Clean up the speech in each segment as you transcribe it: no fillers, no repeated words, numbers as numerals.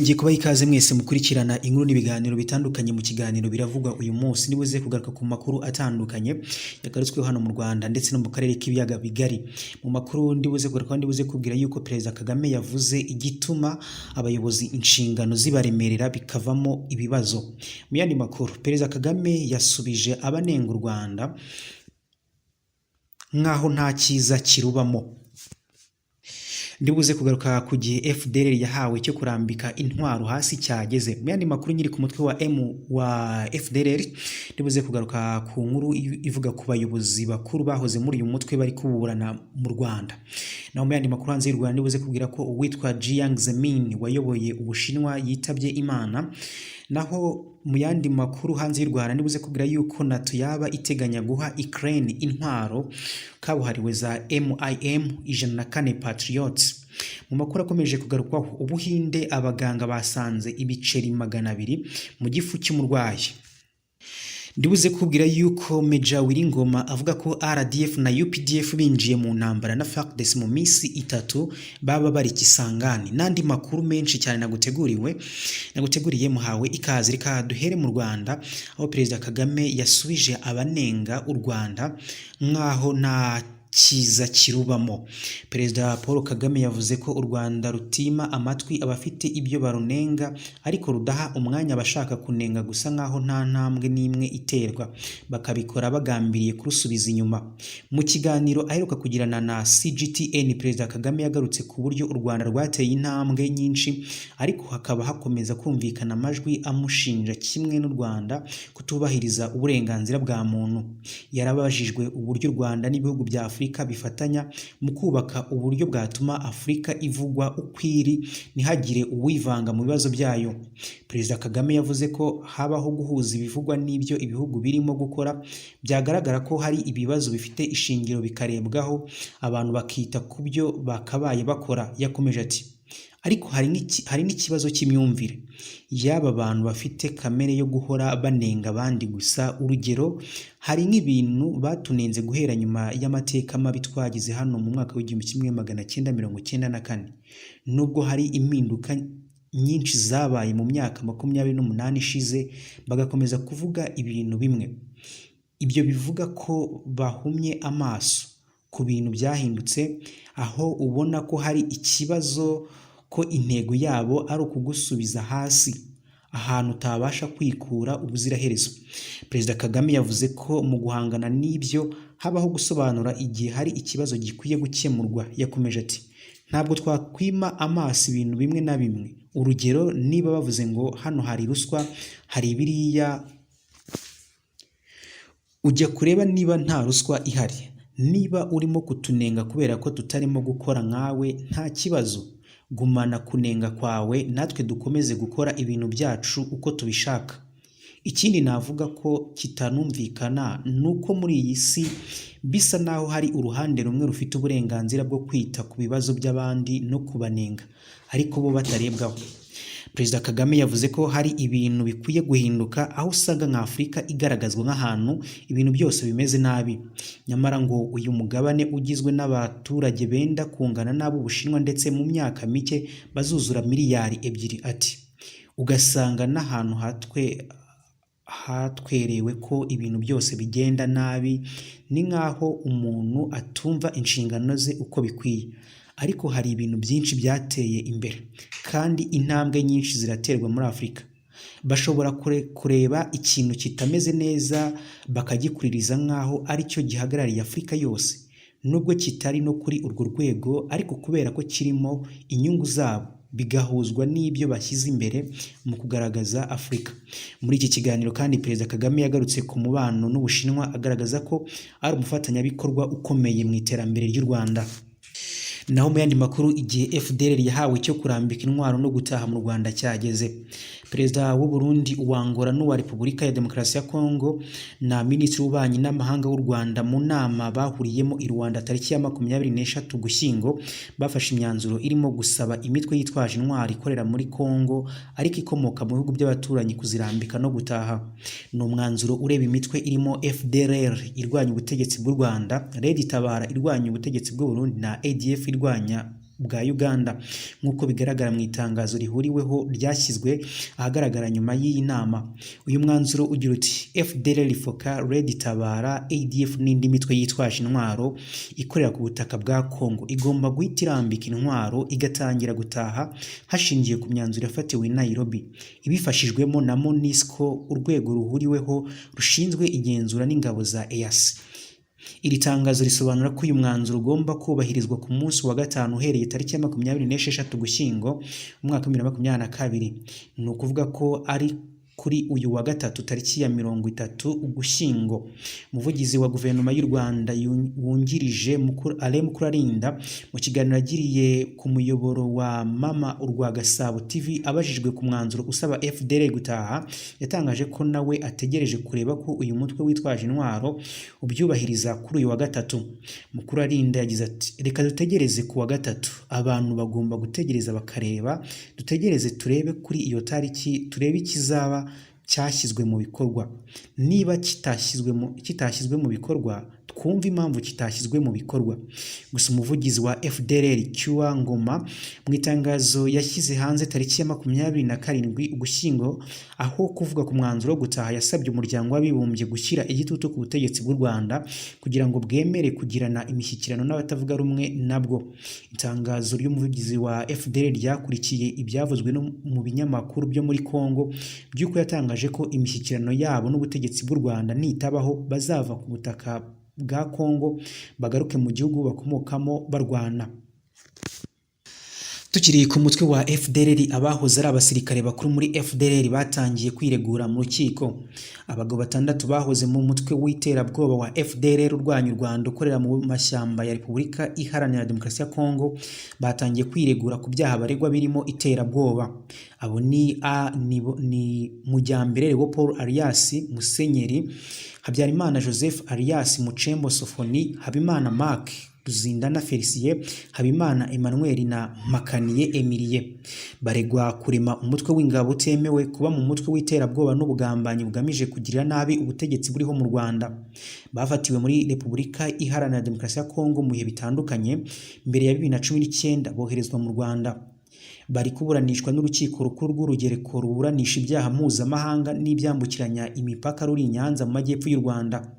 Nongeye kubaha ikaze mwese mukurikirana inkuru n'ibiganiro bitandukanye mu kiganiro biravugwa uyu munsi nibuze kugaruka ku makuru atandukanye yagarutsweho hano mu Rwanda ndetse no mu karere k'ibiyaga bigari. Mu makuru ndibuze kubwira yuko Perezida Kagame yavuze igituma abayobozi inshingano zibaremerera bikavamo ibibazo. Mu yandi makuru, Perezida Kagame yasubije abanenga u Rwanda nkaho nta cyiza kirubamo. Ndibuze kugaruka ku gihe FDLR yahawe cyo kurambika intwaro hasi cyageze. Mu yandi makuru nyiri ku mutwe wa FDLR, ndibuze kugaruka ku nkuru ivuga ku bayobozi bakuru bahoze muri uyu mutwe bari kuburana mu Rwanda. Naho mu yandi makuru hanze y'u Rwanda ndibuze kubwira ko uwitwa Jiang Zemin wayoboye Ubushinwa yitabye Imana. Naho mu yandi makuru hanze y'u Rwanda ndibuze kubwira yuko NATO yaba iteganya guha Ukraine intwaro kabuhariwe za MIM-104 Patriots. Mu makuru akomeje kugarukwaho, Ubuhinde abaganga basanze ibiceri 200 mu gifu cy'umurwayi. Ndibuze kubwira yuko Meja Wiringoma avuga ko RDF na UPDF binjiye mu ntambara na FARDC mu minsi 3 baba bari Kisangani. Nandi makuru menshi cyane naguteguriye muhawe ikaze. Reka duhere mu Rwanda aho Perezida Kagame yasubije abanenga u Rwanda nkaho nta cyiza kirubamo. Perezida Paul Kagame yavuze ko u Rwanda rutima amatwi abafite ibyo barunenga ariko rudaha umwanya abashaka kunenga gusa nkaho nta ntambwe n'imwe iterwa, bakabikora bagambiriye kurusubiza inyuma. Mu kiganiro aheruka kugirana na CGTN, Perezida Kagame yagarutse ku buryo u Rwanda rwateye intambwe nyinshi ariko hakaba hakomeza kumvikana amajwi amushinja kimwe n'u Rwanda kutubahiriza uburenganzira bwa muntu. Yarabajijwe uburyo u Rwanda n'ibihugu bya Afurika bifatanya mu kubaka uburyo bwatuma Afurika ivugwa ukwiri ntihagire uwivanga mu bibazo byayo. Perezida Kagame yavuze ko habaho guhuza ibivugwa n'ibyo ibihugu birimo gukora, byagaragara ko hari ibibazo bifite ishingiro bikarebwaho abantu bakita ku byo bakabaye bakora. Yakomeje ati ariko hari n'ikibazo cy'imyumvire y'aba bantu bafite kamere yo guhora banenga abandi gusa. Urugero, hari nk'ibintu batunenze guhera nyuma y'amateka mabi twagize hano mu mwaka w'1994. Nubwo hari impinduka nyinshi zabaye mu myaka 28 ishize, bagakomeza kuvuga ibintu bimwe. Ibyo bivuga ko bahumye amaso ku bintu byahindutse, aho ubona ko hari ikibazo ko intego yabo ari ukugusubiza hasi ahantu utabasha kwikura ubuziraherezo. Perezida Kagame yavuze ko mu guhangana n'ibyo habaho gusobanura igihe hari ikibazo gikwiye gukemurwa. Yakomeje ati ntabwo twakwima amaso ibintu bimwe na bimwe. Urugero, niba bavuze ngo hano hari ruswa, hari biriya, ujya kureba niba nta ruswa ihari. Niba urimo kutunenga kubera ko tutarimo gukora nkawe, nta kibazo, gumana kunenga kwawe natwe dukomeze gukora ibintu byacu uko tubishaka. Ikindi navuga ko kitanumvikana nuko muri iyi si bisa naho hari uruhande rumwe rufite uburenganzira bwo kwita ku bibazo by'abandi no kubanenga ariko bo batarebwaho. Perezida Kagame yavuze ko hari ibintu bikwiye guhinduka, aho usanga nka Afurika igaragazwa nk'ahantu ibintu byose bimeze nabi. Nyamara ngo uyu mugabane ugizwe n'abaturage benda kungana n'abo Ubushinwa ndetse mu myaka mike bazuzura miliyari 2. Ati ugasanga n'ahantu hatwerewe ko ibintu byose bigenda nabi, ni nkaho umuntu atumva inshingano ze uko bikwiye. Ariko hari ibintu byinshi byateye imbere kandi intambwe nyinshi ziraterwa muri Afurika. Bashobora kureba ikintu kitameze neza bakagikuririza nkaho ari cyo gihagarariye Afurika yose, nubwo kitari no kuri urwo rwego, ariko kubera ko kirimo inyungu zabo bigahuzwa n'ibyo bashyize imbere mu kugaragaza Afurika. Muri iki kiganiro kandi Perezida Kagame yagarutse ku mubano n'Ubushinwa, agaragaza ko ari umufatanyabikorwa ukomeye mu iterambere ry'u Rwanda. Naho mu yandi makuru, igihe FDLR yahawe cyo kurambika intwaro no gutaha mu Rwanda cyageze. Perezida w'u Burundi, uwa Angola n'uwa Repubulika ya Demokarasi ya Kongo na Minisitiri w'Ububanyi n'Amahanga w'u Rwanda mu nama bahuriyemo i Rwanda tariki ya 23 Ugushyingo bafashe imyanzuro irimo gusaba imitwe yitwaje intwaro ikorera muri Kongo ariko ikomoka mu bihugu by'abaturanyi kuzirambika no gutaha. Ni umwanzuro ureba imitwe irimo FDLR irwanya ubutegetsi bw'u Rwanda, Red Tabara irwanya ubutegetsi bw'u Burundi na ADF irwanya bwa Uganda nk'uko bigaragara mu itangazo rihuriweho ryashyizwe ahagaragara nyuma y'iyi nama. Uyu mwanzuro ugira uti FDLR, FOCA, Red Tabara, ADF n'indi mitwe yitwaje intwaro ikorera ku butaka bwa Kongo igomba guhita irambika intwaro igatangira gutaha hashingiye ku myanzuro yafatiwe i Nairobi ibifashijwemo na MONUSCO, urwego ruhuriweho rushinzwe igenzura n'ingabo za EAC. Iri tangazo risobanura ko uyu mwanzuro ugomba kubahirizwa ku munsi wa gatanu uhereye tariki ya 26 Ugushyingo umwaka 2022. Ni ukuvuga ko ari kuri uyu wa gatatu tariki ya 30 Ugushyingo. Umuvugizi wa guverinoma y'u Rwanda wungirije Alain Mukurarinda mu kiganiro yagiriye ku muyoboro wa Mama urwa Gasabo TV abajijwe ku mwanzuro usaba FDLR gutaha, yatangaje ko nawe ategereje kureba ko uyu mutwe witwaje intwaro ubyubahiriza kuri uyu wa gatatu. Mukurarinda yagize ati reka dutegereze ku wa gatatu, abantu bagomba gutegereza bakareba, dutegereze turebe kuri iyo tariki, turebe ikizaba cyashyizwe mu bikorwa. Niba kitashyizwe mu bikorwa twumva impamvu kitashyizwe mu bikorwa. Gusa umuvugizi wa FDLR Cyuwa Ngoma mu itangazo yashyize hanze tariki ya 27 Ugushyingo aho kuvuga ku mwanzuro wo gutaha yasabye umuryango w'abibumbye gushyira igitutu ku butegetsi bw'u Rwanda kugira ngo bwemere kugirana imishyikirano n'abatavuga rumwe nabwo. Itangazo ry'umuvugizi wa FDLR ryakurikiye ibyavuzwe no mu binyamakuru byo muri Kongo by'uko yatangaje ko imishyikirano yabo n'ubutegetsi bw'u Rwanda nitabaho bazava ku butaka bwa Kongo bagaruke mu gihugu bakomokamo barwana. Tukiri ku mutwe wa FDLR, abahoze ari abasirikare bakuru muri FDLR batangiye kwiregura mu rukiko. Abagabo 6 bahoze mu mutwe w'iterabwoba wa FDLR urwanya u Rwanda ukorera mu mashyamba ya Repubulika Iharanira Demokarasi ya Kongo batangiye kwiregura ku byaha baregwa birimo iterabwoba. Abo ni Mujyambere Leopold alias Musenyeri, Habyarimana Joseph alias Mucembo Sofoni, Habimana Mark, Ruzindana Felicien, Habimana Emmanuel na Makaniye Emilie. Baregwa kurema umutwe w'ingabo utemewe, kuba mu mutwe w'iterabwoba n'ubugambanyi bugamije kugirira nabi ubutegetsi buriho mu Rwanda. Bafatiwe muri Repubulika Iharanira Demokarasi ya Kongo mu bihe bitandukanye mbere ya 2019 boherezwa mu Rwanda. Bari kuburanishwa n'urukiko rukuru rw'urugereko ruburanisha ibyaha mpuzamahanga n'ibyambukiranya imipaka ruri i Nyanza mu majyepfo y'u Rwanda.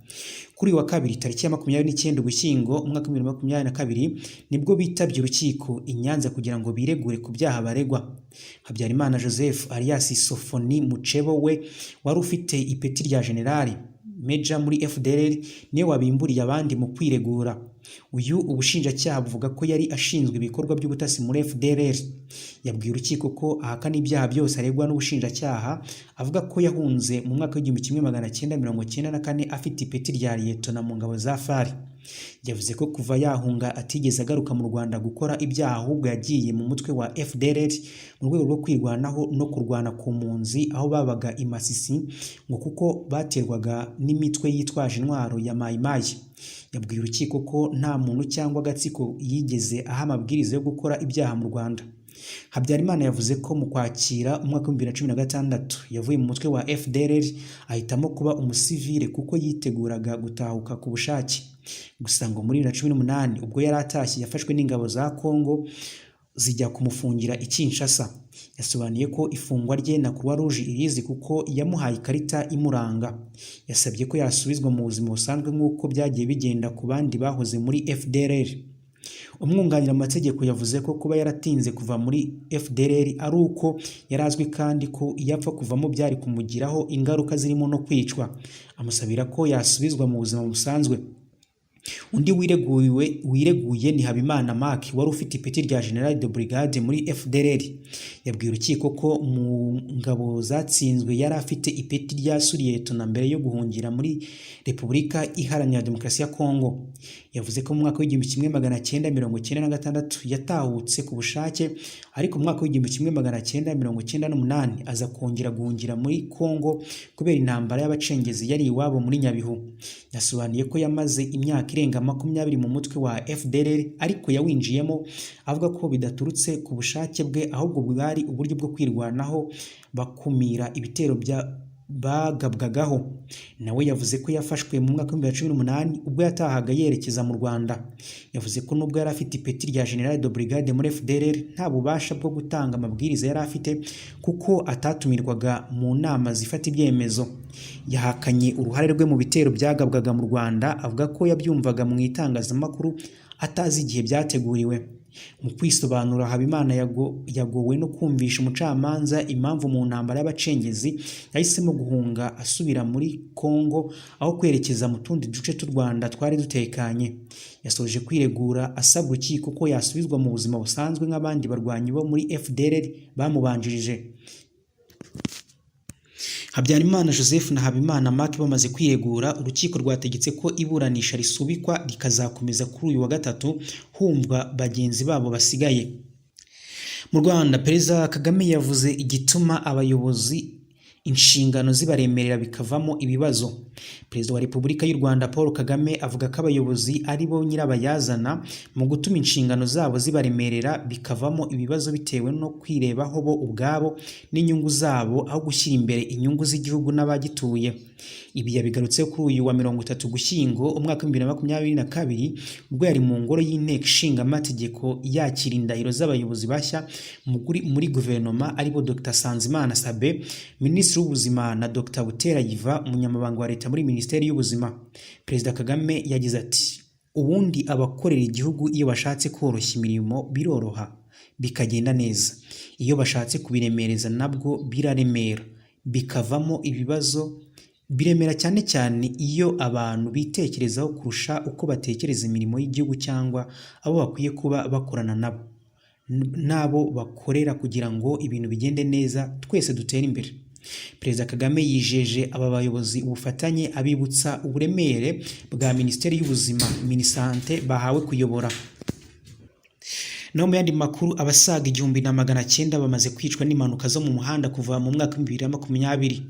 Kuri wa kabiri tariki ya 29 Ugushyingo umwaka 2022 nibwo bitabye urukiko i Nyanza kugira ngo biregure ku byaha baregwa. Habyarimana Joseph alias Sofoni Mucebo we wari ufite ipeti rya generali Meja muri FDLR niwe wabimburiye abandi mu kwiregura. Uyu ubushinjacyaha buvuga ko yari ashinzwe ibikorwa by'ubutasi muri FDLR. Yabwiye urukiko ko ahakana ibyaha byose aregwa n'ubushinjacyaha, avuga ko yahunze mu mwaka w'1994 afite ipeti rya liyetona mu ngabo za FARI. Yavuze ko kuva yahunga atigeze agaruka mu Rwanda gukora ibyaha, ahubwo yagiye mu mutwe wa FDLR mu rwego rwo kwirwanaho no kurwana ku mpunzi aho babaga i Masisi ngo kuko baterwaga n'imitwe yitwaje intwaro ya Mai Mai. Yabwiye urukiko ko nta muntu cyangwa agatsiko yigeze aha amabwiriza yo gukora ibyaha mu Rwanda. Habyarimana yavuze ko mu Kwakira umwaka 2016 yavuye mu mutwe wa FDLR ahitamo kuba umusivile kuko yiteguraga gutahuka ku bushake. Gusa ngo muri 2018 ubwo yari atashye yafashwe n'ingabo za Kongo zijya kumufungira i Kinshasa. Yasobanuye ko ifungwa rye na Croix Rouge irizi kuko yamuhaye ikarita imuranga. Yasabye ko yasubizwa mu buzima busanzwe nk'uko byagiye bigenda ku bandi bahoze muri FDLR. Umwunganira amategeko yavuze ko kuba yaratinze kuva muri FDLR ari uko yarazwi kandi ko yapfa kuvamo byari kumugiraho ingaruka zirimo no kwicwa. Amusabira ko yasubizwa mu buzima busanzwe. Undi wireguye ni Habimana Mark wari ufite ipeti rya General de Brigade muri FDLR. Yabwiye urukiko ko mu ngabo zatsinzwe yari afite ipeti rya Liyetona mbere yo guhungira muri Repubulika Iharanira Demokarasi ya Kongo. Yavuze ko mu mwaka w'1996 yatahutse ku bushake, ariko mu mwaka w'1998 aza kongera guhungira muri Kongo kubera intambara y'abacengezi yari iwabo muri Nyabihu. Yasobanuye ko yamaze imyaka irenga 20 mu mutwe wa FDLR ariko yawinjiyemo avuga ko bidaturutse ku bushake bwe ahubwo bwari uburyo bwo kwirwanaho bakumira ibitero bagabwagaho. Nawe yavuze ko yafashwe mu mwaka wa 2018 ubwo yatahaga yerekeza mu Rwanda. Yavuze ko nubwo yari afite ipeti rya General de Brigade muri FDLR nta bubasha bwo gutanga amabwiriza yari afite kuko atatumirwaga mu nama zifata ibyemezo. Yahakanye uruhare rwe mu bitero byagabwaga mu Rwanda, avuga ko yabyumvaga mu itangazamakuru atazi igihe byateguriwe. Mu kwisobanura, Habimana yagowe no kumvisha umucamanza impamvu mu ntambara y'abacengezi yahisemo guhunga asubira muri Kongo aho kwerekeza mu tundi duce tw'u Rwanda twari dutekanye. Yasoje kwiregura asaba urukiko ko yasubizwa mu buzima busanzwe nk'abandi barwanyi bo muri FDLR bamubanjirije. Habyarimana Joseph na Habimana Mark bamaze kwiregura, urukiko rwategetse ko iburanisha risubikwa rikazakomeza kuri uyu wa gatatu humvwa bagenzi babo basigaye. Mu Rwanda, Perezida Kagame yavuze igituma abayobozi inshingano zibaremerera bikavamo ibibazo. Perezida wa Repubulika y'u Rwanda Paul Kagame avuga ko abayobozi ari bo nyirabayazana mu gutuma inshingano zabo zibaremerera bikavamo ibibazo bitewe no kwirebaho bo ubwabo n'inyungu zabo aho gushyira imbere inyungu z'igihugu n'abagituye. Ibi yabigarutse kuri uyu wa 30 Ugushyingo umwaka wa 2022 ubwo yari mu ngoro y'inteko ishinga amategeko yakira indahiro z'abayobozi bashya muri guverinoma aribo Dr Sanzimana Sabe, Minisitiri w'Ubuzima, na Dr Butera Yiva, umunyamabanga wa leta muri Minisiteri y'Ubuzima. Perezida Kagame yagize ati: ubundi abakorera igihugu iyo bashatse koroshya imirimo biroroha bikagenda neza, iyo bashatse kubiremereza nabwo biraremera bikavamo ibibazo. Biremera cyane cyane iyo abantu bitekerezaho kurusha uko batekereza imirimo y'igihugu cyangwa abo bakwiye kuba bakorana nabo bakorera kugira ngo ibintu bigende neza twese dutere imbere. Perezida Kagame yijeje aba bayobozi ubufatanye, abibutsa uburemere bwa Minisiteri y'Ubuzima Minisante bahawe kuyobora. No mu yandi makuru, abasaga 1900 bamaze kwicwa n'impanuka zo mu muhanda kuva mu mwaka wa 2020.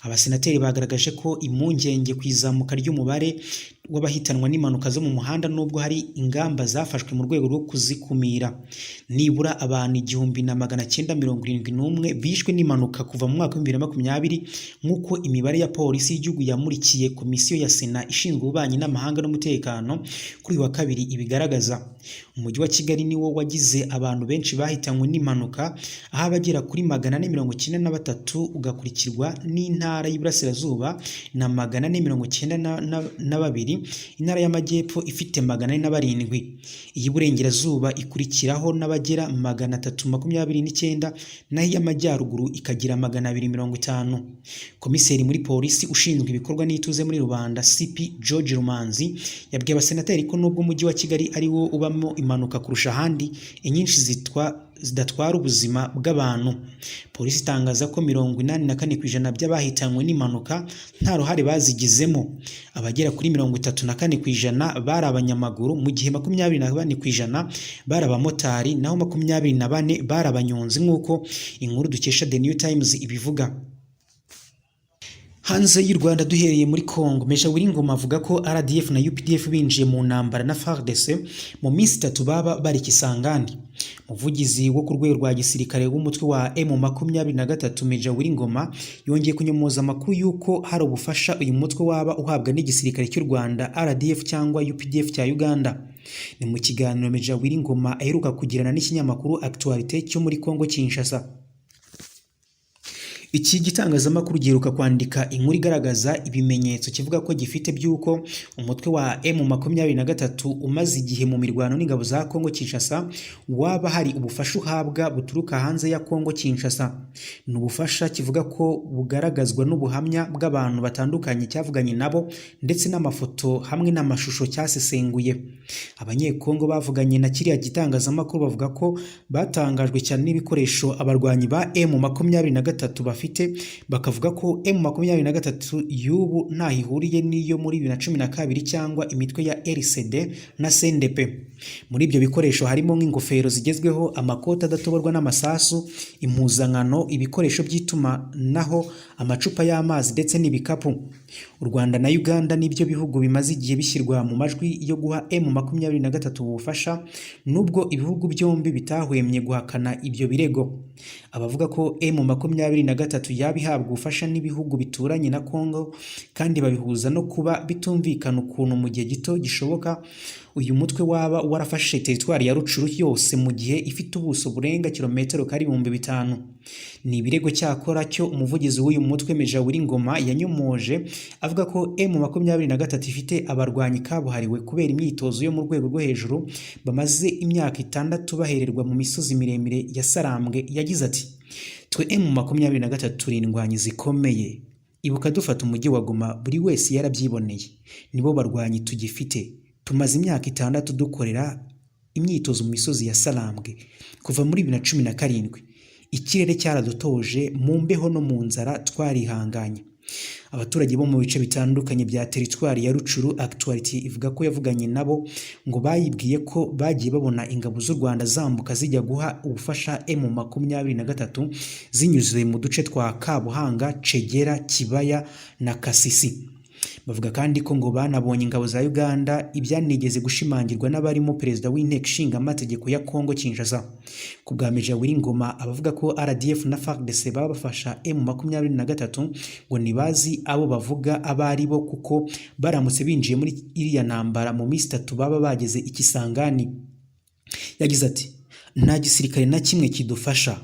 Abasenateri bagaragaje ko impungenge ku izamuka ry'umubare w'abahitanwa n'impanuka zo mu muhanda nubwo hari ingamba zafashwe mu rwego rwo kuzikumira. Nibura abantu 1971 bishwe n'impanuka kuva mu mwaka wa 2020 nk'uko imibare ya polisi y'igihugu yamurikiye komisiyo ya Sena ishinzwe ububanyi n'amahanga n'umutekano kuri wa kabiri ibigaragaza. Umujyi wa Kigali niwo wagize abantu benshi bahitanywe n'impanuka, aho abagera kuri 493 ugakurikirwa n'intara y'Iburasirazuba na 492, intara y'Amajyepfo ifite 407, iy'Iburengerazuba ikurikiraho n'abagera 329, naho iy'Amajyaruguru ikagira 250. Komiseri muri polisi ushinzwe ibikorwa n'ituze muri rubanda CP George Rumanzi yabwiye abasenateri ko nubwo umujyi wa Kigali ari wo ubamo impanuka kurusha ahandi, inyinshi zidatwara ubuzima bw'abantu. Polisi itangaza ko 84% by'abahitanywe n'impanuka nta ruhare bazigizemo. Abagera kuri 34% bari abanyamaguru, mu gihe 24% bari abamotari, naho 24 bari abanyonzi nk'uko inkuru dukesha The New Times ibivuga. Hanze y'u Rwanda, duhereye muri Kongo, Meja Wiringoma avuga ko RDF na UPDF binjiye mu ntambara na FARDC mu minsi 3 baba bari Kisangani. Umuvugizi wo ku rwego rwa gisirikare w'umutwe wa M23 Meja Wiringoma yongeye kunyomoza amakuru yuko hari ubufasha uyu mutwe waba uhabwa n'igisirikare cy'u Rwanda RDF cyangwa UPDF cya Uganda. Ni mu kiganiro Meja Wiringoma aheruka kugirana n'ikinyamakuru Actualité cyo muri Kongo Kinshasa. Iki gitangazamakuru giheruka kwandika inkuru igaragaza ibimenyetso kivuga ko gifite by'uko umutwe wa M23 umaze igihe mu mirwano n'ingabo za Kongo Kinshasa waba hari ubufasha uhabwa buturuka hanze ya Kongo Kinshasa. Ni ubufasha kivuga ko bugaragazwa n'ubuhamya bw'abantu batandukanye cyavuganye nabo ndetse n'amafoto hamwe n'amashusho cyasesenguye. Abanyekongo bavuganye na kiriya gitangazamakuru bavuga ko batangajwe cyane n'ibikoresho abarwanyi ba M23 bafite, bakavuga ko M23 y'ubu nta hihuriye n'iyo muri 2012 cyangwa imitwe ya RCD na CNDP. Muri ibyo bikoresho harimo nk'ingofero zigezweho, amakoti adatoborwa n'amasasu, impuzankano, ibikoresho by'itumanaho, amacupa y'amazi ndetse n'ibikapu. U Rwanda na Uganda nibyo bihugu bimaze igihe bishyirwa mu majwi yo guha M23 ubufasha, nubwo ibihugu byombi bitahwemye guhakana ibyo birego. Abavuga ko M23 M23 yaba ihabwa ubufasha n'ibihugu bituranye na Congo kandi babihuza no kuba bitumvikana ukuntu mu gihe gito gishoboka uyu mutwe waba warafashe teritwari ya Rucuru yose mu gihe ifite ubuso burenga kilometero kari 5,000. Ni ibirego cyakora cyo umuvugizi w'uyu mutwe Meja Wiringoma yanyomoje avuga ko M23 ifite abarwanyi kabuhariwe kubera imyitozo yo mu rwego rwo hejuru bamaze imyaka 6 bahererwa mu misozi miremire ya Sarambwe. Yagize ati twe M23 turi indwanyi zikomeye, ibuka dufata umujyi wa Goma buri wese yarabyiboneye, nibo barwanyi tugifite. Tumaze imyaka 6 dukorera imyitozo mu misozi ya Sarambwe kuva muri 2017. Ikirere cyaradutoje mu mbeho no mu nzara twarihanganye. Abaturage bo mu bice bitandukanye bya teritwari ya Rucuru Actuality ivuga ko yavuganye nabo ngo bayibwiye ko bagiye babona ingabo z'u Rwanda zambuka zijya guha ubufasha M23 zinyuze mu duce twa Kabuhanga, Cegera, Kibaya na Kasisi. Bavuga kandi ko ngo banabonye ingabo za Uganda, ibyanigeze gushimangirwa n'abarimo perezida w'inteko ishinga amategeko ya Congo Kinshasa. Ku bwa Meja Wiringoma abavuga ko RDF na FARDC babafasha M23 ngo nibazi abo bavuga abari bo kuko baramutse binjiye muri iriya ntambara mu minsi 3 baba bageze Ikisangani. Yagize ati nta gisirikare na kimwe kidufasha,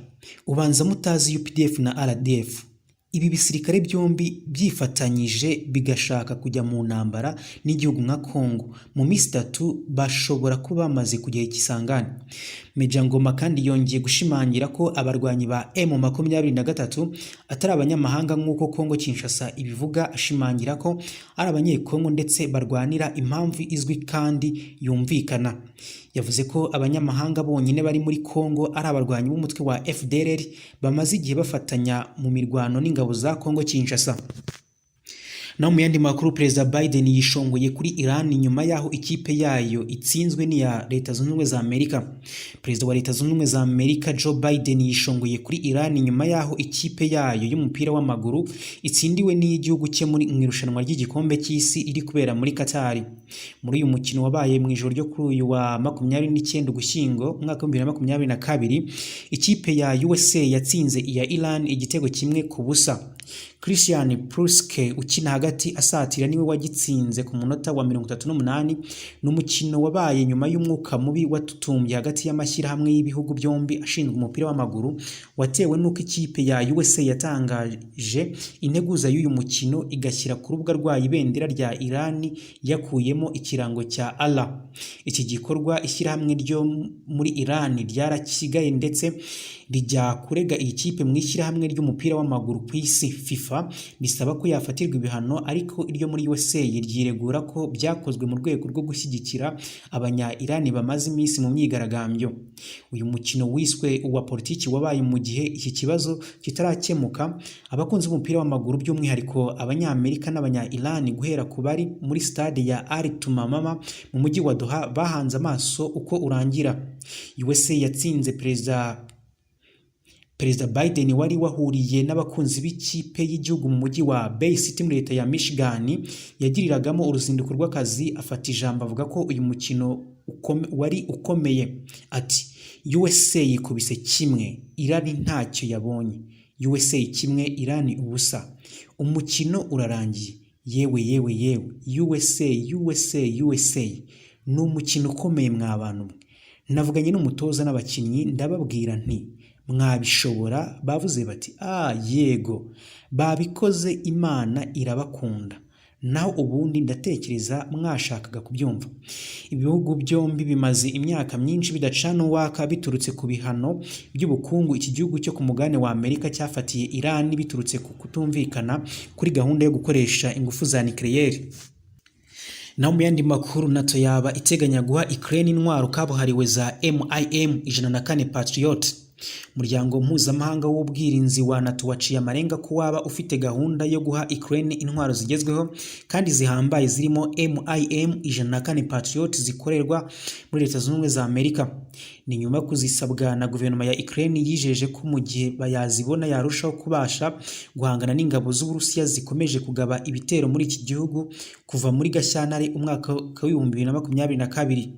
ubanza mutazi UPDF na RDF. Ibi bisirikare byombi byifatanyije bigashaka kujya mu ntambara n'igihugu nka Congo mu minsi 3 bashobora kuba bamaze kugera Ikisangani. Meja Ngoma kandi yongeye gushimangira ko abarwanyi ba M23 atari abanyamahanga nk'uko Congo Kinshasa ibivuga, ashimangira ko ari abanyekongo ndetse barwanira impamvu izwi kandi yumvikana. Yavuze ko abanyamahanga bonyine bari muri Congo ari abarwanyi b'umutwe wa FDLR bamaze igihe bafatanya mu mirwano n'ingabo za Congo Kinshasa. Na mu yandi makuru, Perezida Biden yishongoye kuri Iran nyuma yaho ikipe yayo itsinzwe n'iya Leta Zunze Ubumwe za Amerika. Perezida wa Leta Zunze Ubumwe za Amerika Joe Biden yishongoye kuri Iran nyuma yaho ikipe yayo y'umupira w'amaguru itsindiwe n'igihugu cye muri irushanwa ry'igikombe cy'isi iri kubera muri Qatar. Muri uyu mukino wabaye mu ijoro ryo kuri uyu wa 29 Ugushyingo umwaka wa 2022, ikipe ya USA yatsinze iya Iran igitego 1-0. Christian Pulisic ukina hagati asatira niwe wagitsinze ku munota wa 38. N'umukino wabaye nyuma y'umwuka mubi watutumbye hagati y'amashyirahamwe y'ibihugu byombi ashinzwe umupira w'amaguru watewe n'uko ikipe ya USA yatangaje integuza y'uyu mukino igashyira ku rubuga rwayo ibendera rya Iran yakuyemo ikirango cya Allah. Iki gikorwa ishyirahamwe ryo muri Iran ryarakigaye ndetse rijya kurega iyi kipe mu ishyirahamwe ry'umupira w'amaguru ku isi FIFA bisaba ko yafatirwa ibihano, ariko iryo muri USA ryiregura ko byakozwe mu rwego rwo gushyigikira abanya-Iran bamaze iminsi mu myigaragambyo. Uyu mukino wiswe uwa politiki wabaye mu gihe iki kibazo kitarakemuka. Abakunzi b'umupira w'amaguru by'umwihariko abanyamerika n'abanya-Iran guhera ku bari muri stade ya Al Tumamama mu mujyi wa Doha bahanze amaso uko urangira. USA yatsinze Perezida Biden wari wahuriye n'abakunzi b'ikipe y'igihugu mu mujyi wa Bay City muri leta ya Michigan yagiriragamo uruzinduko rw'akazi. Afata ijambo avuga ko uyu mukino wari ukomeye. Ati USA yikubise kimwe, Iran ntacyo yabonye. USA kimwe, Iran ubusa. Umukino urarangiye. Yewe USA ni umukino ukomeye mw'abantu mwe. Navuganye n'umutoza n'abakinnyi ndababwira nti mwabishobora. Bavuze bati yego babikoze, Imana irabakunda. Naho ubundi ndatekereza mwashakaga kubyumva. Ibihugu byombi bimaze imyaka myinshi bidacana uwaka biturutse ku bihano by'ubukungu iki gihugu cyo ku mugabane wa Amerika cyafatiye Iran biturutse ku kutumvikana kuri gahunda yo gukoresha ingufu za nucleaire. Naho mu yandi makuru, NATO yaba iteganya guha Ukraine intwaro kabuhariwe za MIM-104 Patriot. Umuryango mpuzamahanga w'ubwirinzi wa NATO waciye amarenga ko waba ufite gahunda yo guha Ukraine intwaro zigezweho kandi zihambaye zirimo MIM-104 Patriot zikorerwa muri Leta Zunze Ubumwe za Amerika. Ni nyuma yo kuzisabwa na guverinoma ya Ukraine yijeje ko mu gihe bayazibona yarushaho kubasha guhangana n'ingabo z'Uburusiya zikomeje kugaba ibitero muri iki gihugu kuva muri Gashyantare umwaka wa 2022.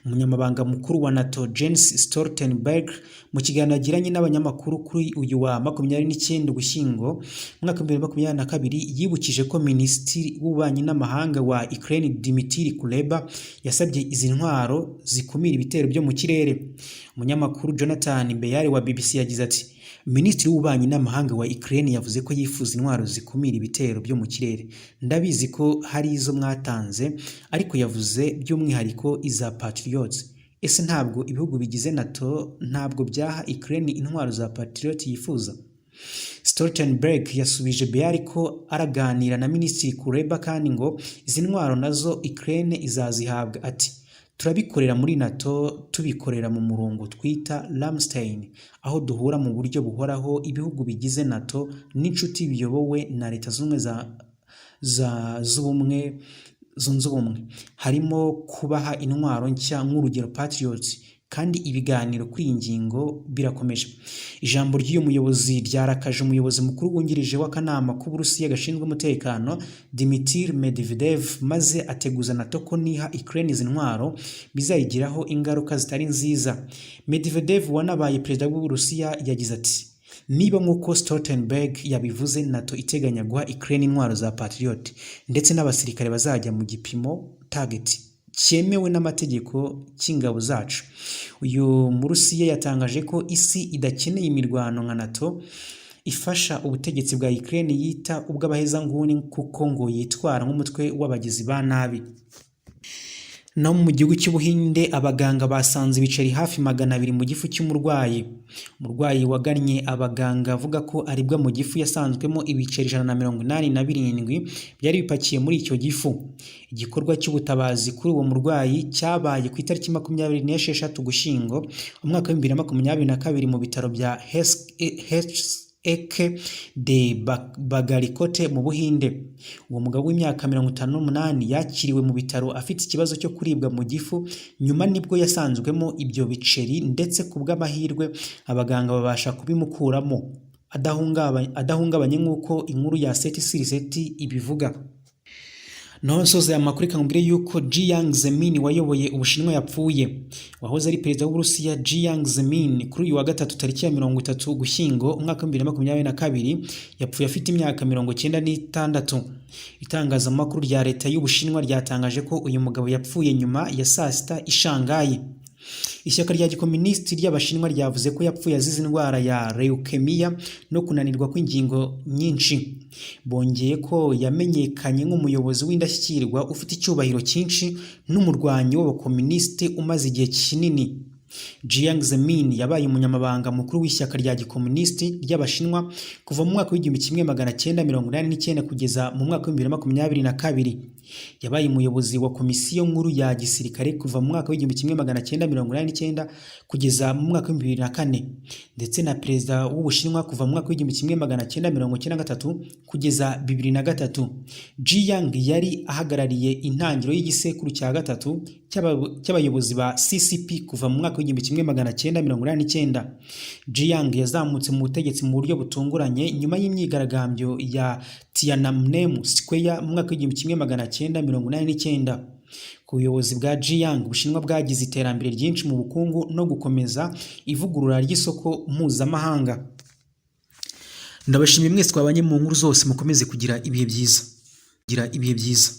Umunyamabanga mukuru wa NATO Jens Stoltenberg mu kiganiro yagiranye n'abanyamakuru kuri uyu wa 29 Ugushyingo mwaka 2022 yibukije ko Minisitiri w'Ububanyi n'Amahanga wa Ukraine Dmytro Kuleba yasabye izi ntwaro zikumira ibitero byo mu kirere. Umunyamakuru Jonathan Beyale wa BBC yagize ati Minisitiri w'Ububanyi n'Amahanga wa Ukraine yavuze ko yifuza intwaro zikumira ibitero byo mu kirere. Ndabizi ko hari izo mwatanze ariko yavuze by'umwihariko iza Patriots. Ese ntabwo ibihugu bigize NATO ntabwo byaha Ukraine intwaro za Patriot yifuza? Stoltenberg yasubije Beyale ko araganira na Minisitiri Kuleba kandi ngo izi ntwaro nazo Ukraine izazihabwa. Ati turabikorera muri NATO, tubikorera mu murongo twita Ramstein, aho duhura mu buryo buhoraho ibihugu bigize NATO n'inshuti biyobowe na Leta zunze ubumwe, harimo kubaha intwaro nshya nk'urugero Patriots, kandi ibiganiro kuri iyi ngingo birakomeje. Ijambo ry'uyu muyobozi ryarakaje umuyobozi mukuru wungirije w'akanama k'Uburusiya gashinzwe umutekano Dmitry Medvedev, maze ateguza NATO ko niha Ukraine izi ntwaro bizayigiraho ingaruka zitari nziza. Medvedev wanabaye perezida w'Uburusiya yagize ati niba nk'uko Stoltenberg yabivuze NATO iteganya guha Ukraine intwaro za Patriot ndetse n'abasirikare bazajya mu gipimo target cyemewe n'amategeko cy'ingabo zacu. Uyu Murusiya yatangaje ko isi idakeneye imirwano nka NATO ifasha ubutegetsi bwa Ukraine yita ubw'abahezanguni kuko ngo yitwara nk'umutwe w'abagizi ba nabi. No mu gihugu cy'Ubuhinde abaganga basanze ibiceri hafi 200 mu gifu cy'umurwayi. Umurwayi wagannye abaganga avuga ko aribwa mu gifu yasanzwemo ibiceri 187 byari bipakiye muri icyo gifu. Igikorwa cy'ubutabazi kuri uwo murwayi cyabaye ku itariki 26 Ugushyingo umwaka wa 2022 mu bitaro bya Eke de Bagalikote mu Buhinde. Uwo mugabo w'imyaka 58 yakiriwe mu bitaro afite ikibazo cyo kuribwa mu gifu, nyuma nibwo yasanzwemo ibyo biceri ndetse ku bw'amahirwe abaganga babasha kubimukuramo adahungabanye nk'uko inkuru ya Seti ibivuga. Nonsoza amakuru ikangubire yuko Jiang Zemin wayoboye Ubushinwa yapfuye. Wahoze ari perezida w'Uburusiya Jiang Zemin kuri uyu wa gatatu tariki ya 30 Ugushyingo umwaka wa 2022 yapfuye afite imyaka 96. Itangazamakuru rya leta y'Ubushinwa ryatangaje ko uyu mugabo yapfuye nyuma ya saa sita i Shanghai. Ishyaka rya gikomunisti ry'Abashinwa ryavuze ko yapfuye azize indwara ya leukemia no kunanirwa kw'ingingo nyinshi. Bongeye ko yamenyekanye nk'umuyobozi w'indashyikirwa ufite icyubahiro cyinshi n'umurwanyi w'abakomunisti umaze igihe kinini. Jiang Zemin yabaye umunyamabanga mukuru w'ishyaka rya gikomunisti ry'Abashinwa kuva mu mwaka w'1989 kugeza mu mwaka wa 2022. Yabaye umuyobozi wa komisiyo nkuru ya gisirikare kuva mu mwaka w'1989 kugeza mu mwaka wa 2004, ndetse na perezida w'Ubushinwa kuva mu mwaka w'1993 kugeza 2003. Jiang yari ahagarariye intangiriro y'igisekuru cya gatatu cy'abayobozi ba CCP kuva mu mwaka w'1989. Jiang yazamutse mu butegetsi mu buryo butunguranye nyuma y'imyigaragambyo ya Tiananmen Square mu mwaka w'1989. Ku buyobozi bwa Jiang, Ubushinwa bwagize iterambere ryinshi mu bukungu no gukomeza ivugurura ry'isoko mpuzamahanga. Ndabashimiye mwese twabanye mu nkuru zose, mukomeze kugira ibihe byiza.